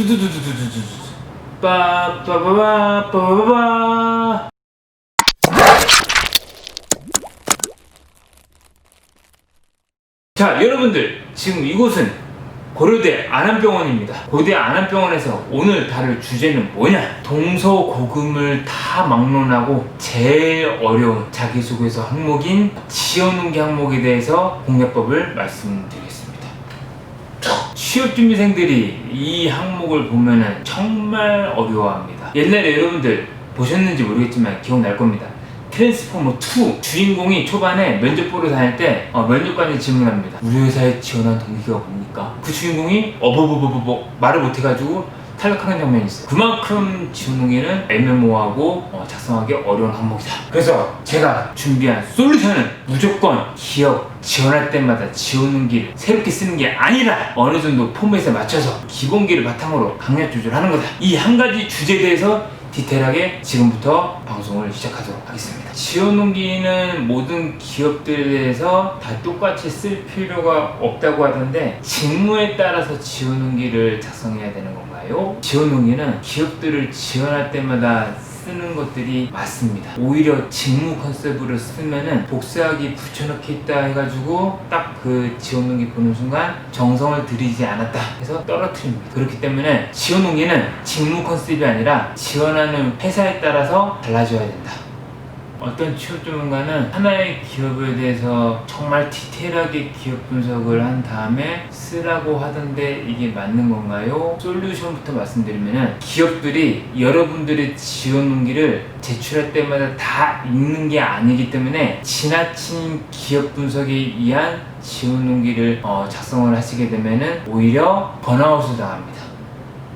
두두두두두두두 빠빠바바빠바바. 자, 여러분들 지금 이곳은 고려대 안암병원입니다. 고려대 안암병원에서 오늘 다룰 주제는 뭐냐? 동서고금을 다 막론하고 제일 어려운 자기소개서 항목인 지원운기 항목에 대해서 공략법을 말씀드리겠습니다. 취업준비생들이 이 항목을 보면은 정말 어려워합니다. 옛날에 여러분들 보셨는지 모르겠지만 기억날 겁니다. 트랜스포머 2 주인공이 초반에 면접 보러 다닐 때 면접관이 질문합니다. 우리 회사에 지원한 동기가 뭡니까? 그 주인공이 어버버버버버 말을 못해가지고 탈락하는 장면이 있어요. 그만큼 지원 동기는 애매모호하고 작성하기 어려운 항목이다. 그래서 제가 준비한 솔루션은 무조건 기업 지원할 때마다 지원 동기를 새롭게 쓰는 게 아니라 어느 정도 포맷에 맞춰서 기본기를 바탕으로 강약 조절하는 거다. 이 한 가지 주제에 대해서 디테일하게 지금부터 방송을 시작하도록 하겠습니다. 지원 동기는 모든 기업들에 대해서 다 똑같이 쓸 필요가 없다고 하던데 직무에 따라서 지원 동기를 작성해야 되는 건가요? 지원 동기는 기업들을 지원할 때마다 쓰는 것들이 맞습니다. 오히려 직무 컨셉으로 쓰면은 복사하기 붙여넣기 있다 해가지고 딱 그 지원 동기 보는 순간 정성을 들이지 않았다 해서 떨어뜨립니다. 그렇기 때문에 지원 동기는 직무 컨셉이 아니라 지원하는 회사에 따라서 달라져야 된다. 어떤 취업 전문가는 하나의 기업에 대해서 정말 디테일하게 기업 분석을 한 다음에 쓰라고 하던데 이게 맞는 건가요? 솔루션부터 말씀드리면은 기업들이 여러분들의 지원 동기를 제출할 때마다 다 읽는 게 아니기 때문에 지나친 기업 분석에 의한 지원 동기를 작성을 하시게 되면은 오히려 번아웃을 당합니다.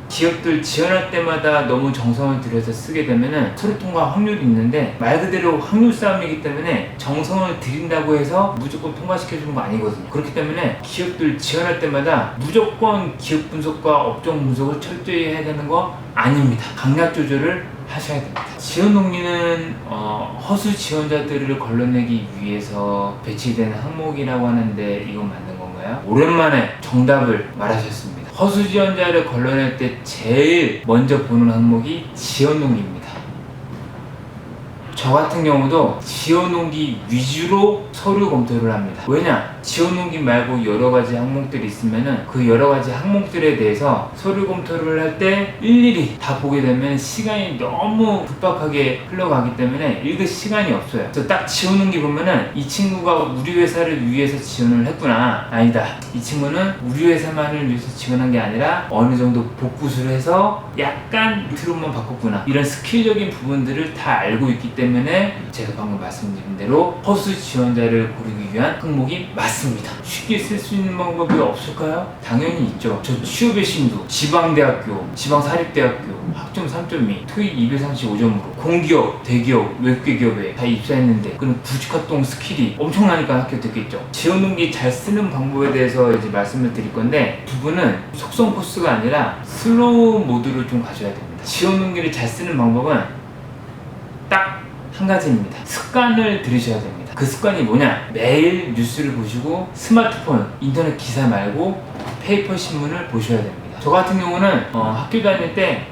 기업들 지원할 때마다 너무 정성을 들여서 쓰게 되면은 서류 통과 확률이 있는데 말 그대로 확률 싸움이기 때문에 정성을 들인다고 해서 무조건 통과시켜주는 거 아니거든요. 그렇기 때문에 기업들 지원할 때마다 무조건 기업 분석과 업종 분석을 철저히 해야 되는 거 아닙니다. 강약 조절을 하셔야 됩니다. 지원 동기는 허수 지원자들을 걸러내기 위해서 배치되는 항목이라고 하는데 이건 맞는 건가요? 오랜만에 정답을 말하셨습니다. 허수 지원자를 걸러낼 때 제일 먼저 보는 항목이 지원 동기입니다. 저 같은 경우도 지원 동기 위주로 서류 검토를 합니다. 왜냐? 지원 동기 말고 여러 가지 항목들이 있으면은 그 여러 가지 항목들에 대해서 서류 검토를 할 때 일일이 다 보게 되면 시간이 너무 급박하게 흘러가기 때문에 읽을 시간이 없어요. 그래서 딱 지원 동기 보면은 이 친구가 우리 회사를 위해서 지원을 했구나. 아니다. 이 친구는 우리 회사만을 위해서 지원한 게 아니라 어느 정도 복구를 해서 약간 밑으로만 바꿨구나. 이런 스킬적인 부분들을 다 알고 있기 때문에 제가 방금 말씀드린 대로 허수 지원자를 고르기 위한 항목이 맞습니다. 쉽게 쓸 수 있는 방법이 없을까요? 당연히 있죠. 저 취업의 신도 지방대학교, 지방사립대학교 학점 3.2, 토익 235점으로 공기업, 대기업, 외국계 기업에 다 입사했는데 그런 구직활동 스킬이 엄청나니까 학교 듣겠죠. 지원 동기 잘 쓰는 방법에 대해서 이제 말씀을 드릴 건데 두 분은 속성 코스가 아니라 슬로우 모드를 좀 가져야 됩니다. 지원 동기를 잘 쓰는 방법은 딱 한 가지입니다. 습관을 들이셔야 됩니다. 그 습관이 뭐냐? 매일 뉴스를 보시고 스마트폰, 인터넷 기사 말고 페이퍼 신문을 보셔야 됩니다. 저 같은 경우는 학교 다닐 때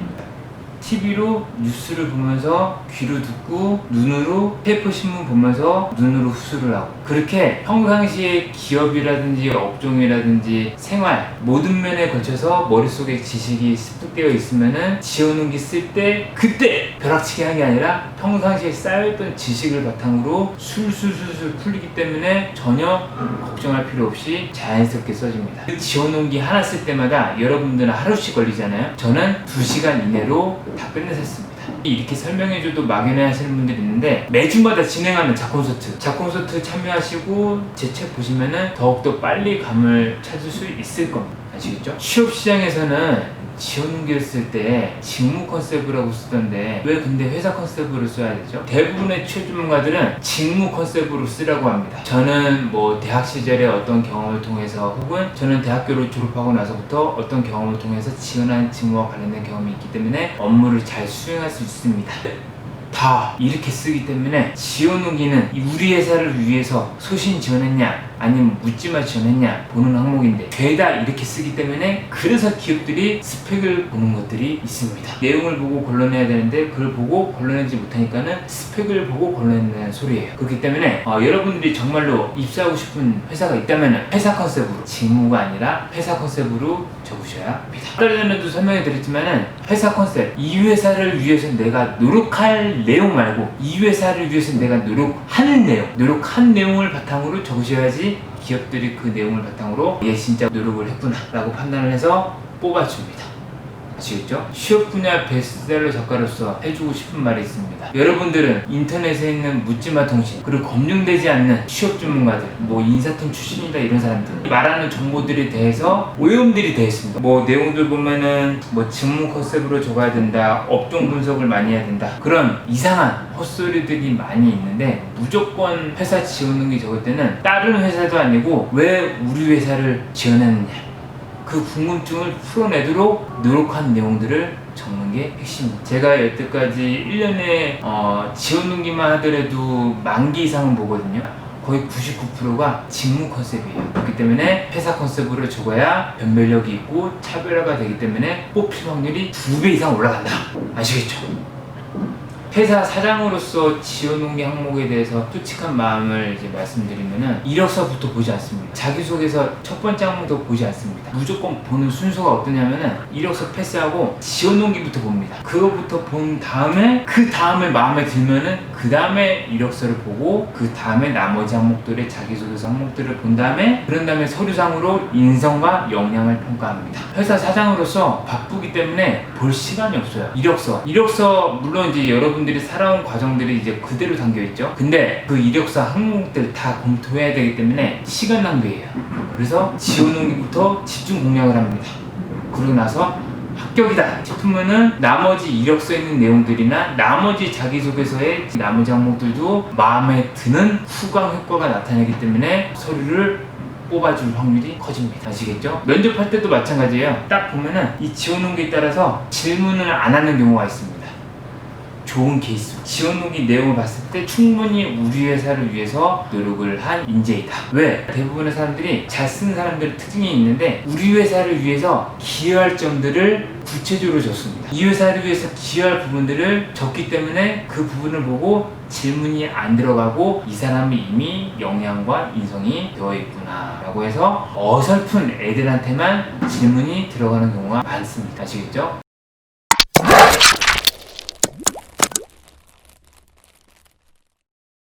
TV로 뉴스를 보면서 귀로 듣고 눈으로 페이퍼 신문 보면서 눈으로 흡수를 하고 그렇게 평상시에 기업이라든지 업종이라든지 생활 모든 면에 걸쳐서 머릿속에 지식이 습득되어 있으면은 지원 동기 쓸 때 그때 벼락치기 하는 게 아니라 평상시에 쌓여있던 지식을 바탕으로 술술술술 풀리기 때문에 전혀 걱정할 필요 없이 자연스럽게 써집니다. 그 지원 동기 하나 쓸 때마다 여러분들은 하루씩 걸리잖아요. 저는 2시간 이내로 다 끝내셨습니다. 이렇게 설명해줘도 막연해 하시는 분들이 있는데 매주마다 진행하는 자콘서트 참여하시고 제 책 보시면은 더욱더 빨리 감을 찾을 수 있을 겁니다. 아시겠죠? 취업시장에서는 지원 동기를 쓸 때 직무 컨셉이라고 쓰던데 왜 근데 회사 컨셉으로 써야 되죠? 대부분의 취업 전문가들은 직무 컨셉으로 쓰라고 합니다. 저는 뭐 대학 시절에 어떤 경험을 통해서 혹은 저는 대학교를 졸업하고 나서부터 어떤 경험을 통해서 지원한 직무와 관련된 경험이 있기 때문에 업무를 잘 수행할 수 있습니다. 다 이렇게 쓰기 때문에 지원후기는 우리 회사를 위해서 소신 지원했냐 아니면 묻지마 지원했냐 보는 항목인데 죄다 이렇게 쓰기 때문에 그래서 기업들이 스펙을 보는 것들이 있습니다. 내용을 보고 걸러내야 되는데 그걸 보고 걸러내지 못하니까는 스펙을 보고 걸러낸다는 소리예요. 그렇기 때문에 여러분들이 정말로 입사하고 싶은 회사가 있다면 회사 컨셉으로, 직무가 아니라 회사 컨셉으로 적으셔야 합니다. 아까 전에도 설명해 드렸지만은 회사 컨셉, 이 회사를 위해서 내가 노력할 내용 말고 이 회사를 위해서 내가 노력하는 내용, 노력한 내용을 바탕으로 적으셔야지 기업들이 그 내용을 바탕으로 얘 진짜 노력을 했구나 라고 판단을 해서 뽑아줍니다. 아시겠죠? 취업 분야 베스트셀러 작가로서 해주고 싶은 말이 있습니다. 여러분들은 인터넷에 있는 묻지마 통신, 그리고 검증되지 않는 취업 전문가들, 인사팀 출신이다 이런 사람들 말하는 정보들에 대해서 오염들이 되어 있습니다. 내용들 보면은 직무 컨셉으로 적어야 된다, 업종 분석을 많이 해야 된다, 그런 이상한 헛소리들이 많이 있는데 무조건 회사 지원하기 적을 때는 다른 회사도 아니고 왜 우리 회사를 지원했느냐, 그 궁금증을 풀어내도록 노력한 내용들을 적는 게 핵심입니다. 제가 여태까지 1년에 지원등기만 하더라도 10,000개 이상은 보거든요. 거의 99%가 직무 컨셉이에요. 그렇기 때문에 회사 컨셉으로 적어야 변별력이 있고 차별화가 되기 때문에 뽑힐 확률이 2배 이상 올라간다. 아시겠죠? 회사 사장으로서 지원동기 항목에 대해서 솔직한 마음을 이제 말씀드리면은 이력서부터 보지 않습니다. 자기소개서 첫 번째 항목도 보지 않습니다. 무조건 보는 순서가 어떠냐면은 이력서 패스하고 지원동기부터 봅니다. 그거부터 본 다음에 그 다음에 마음에 들면은 그 다음에 이력서를 보고 그 다음에 나머지 항목들의 자기소개서 항목들을 본 다음에 그런 다음에 서류상으로 인성과 역량을 평가합니다. 회사 사장으로서 바쁘기 때문에 볼 시간이 없어요. 이력서 물론 이제 여러분들이 살아온 과정들이 이제 그대로 담겨있죠. 근데 그 이력서 항목들 다 검토해야 되기 때문에 시간 낭비예요. 그래서 지원동기부터 집중 공략을 합니다. 그러고 나서 합격이다 싶으면은 나머지 이력서에 있는 내용들이나 나머지 자기소개서의 나머지 항목들도 마음에 드는 후광 효과가 나타나기 때문에 서류를 뽑아줄 확률이 커집니다. 아시겠죠? 면접할 때도 마찬가지예요. 딱 보면은 이 지원동기에 따라서 질문을 안 하는 경우가 있습니다. 좋은 케이스, 지원동기 내용을 봤을 때 충분히 우리 회사를 위해서 노력을 한 인재이다. 왜? 대부분의 사람들이 잘 쓰는 사람들의 특징이 있는데 우리 회사를 위해서 기여할 점들을 구체적으로 적습니다. 이 회사를 위해서 기여할 부분들을 적기 때문에 그 부분을 보고 질문이 안 들어가고 이 사람이 이미 역량과 인성이 되어 있구나 라고 해서 어설픈 애들한테만 질문이 들어가는 경우가 많습니다. 아시겠죠?